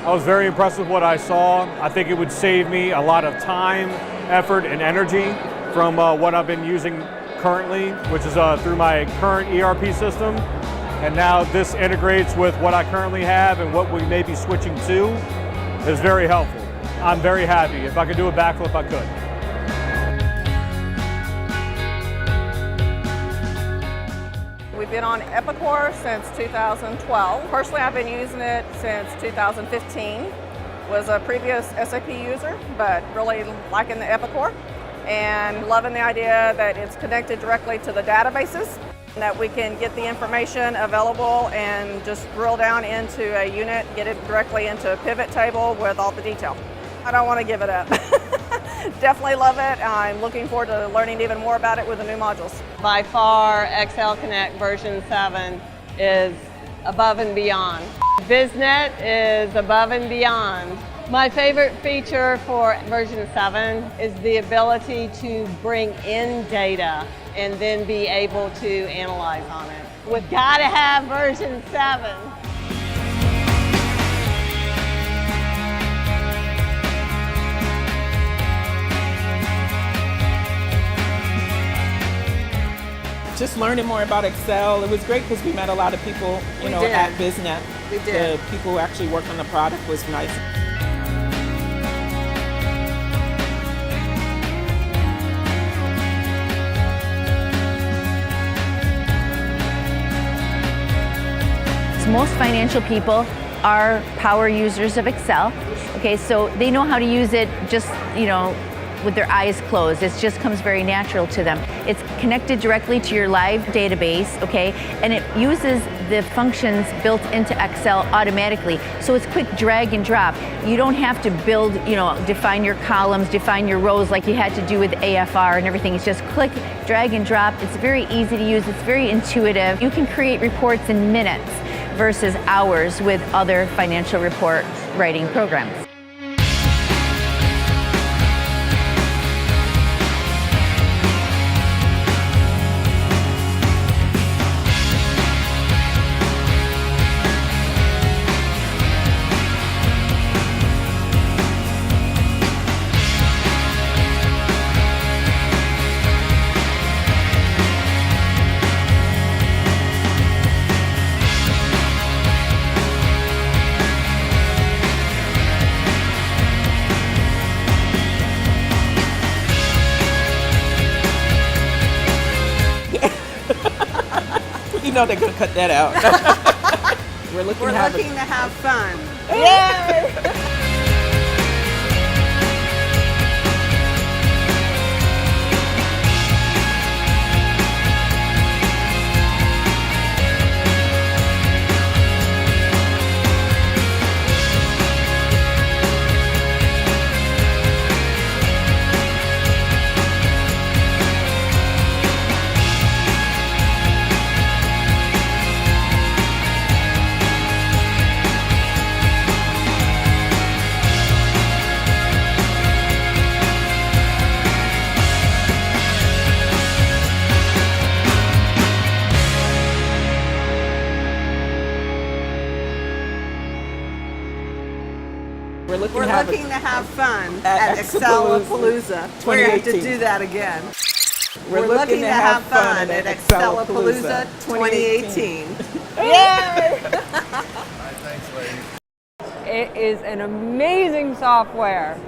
I was very impressed with what I saw. I think it would save me a lot of time, effort, and energy from what I've been using currently, which is through my current ERP system. And now this integrates with what I currently have and what we may be switching to is very helpful. I'm very happy. If I could do a backflip, I could. We've been on Epicor since 2012. Personally, I've been using it since 2015. Was a previous SAP user, but really liking the Epicor and loving the idea that it's connected directly to the databases, that we can get the information available and just drill down into a unit, get it directly into a pivot table with all the detail. I don't want to give it up. Definitely love it. I'm looking forward to learning even more about it with the new modules. By far, XL Connect version 7 is above and beyond. BizNet is above and beyond. My favorite feature for version 7 is the ability to bring in data and then be able to analyze on it. We've got to have version 7. Just learning more about Excel. It was great because we met a lot of people, at BizNet. We did. The people who actually work on the product was nice. Most financial people are power users of Excel. Okay, so they know how to use it just, with their eyes closed. It just comes very natural to them. It's connected directly to your live database, okay, and it uses the functions built into Excel automatically. So it's quick drag and drop. You don't have to build, define your columns, define your rows like you had to do with AFR and everything. It's just click, drag and drop. It's very easy to use. It's very intuitive. You can create reports in minutes versus hours with other financial report writing programs. They're going to cut that out. We're looking to have fun. Yay! We're looking to have fun at Excelapalooza. We're going to do that again. We're looking to have fun at Excelapalooza 2018. Yay! Thanks, ladies. It is an amazing software.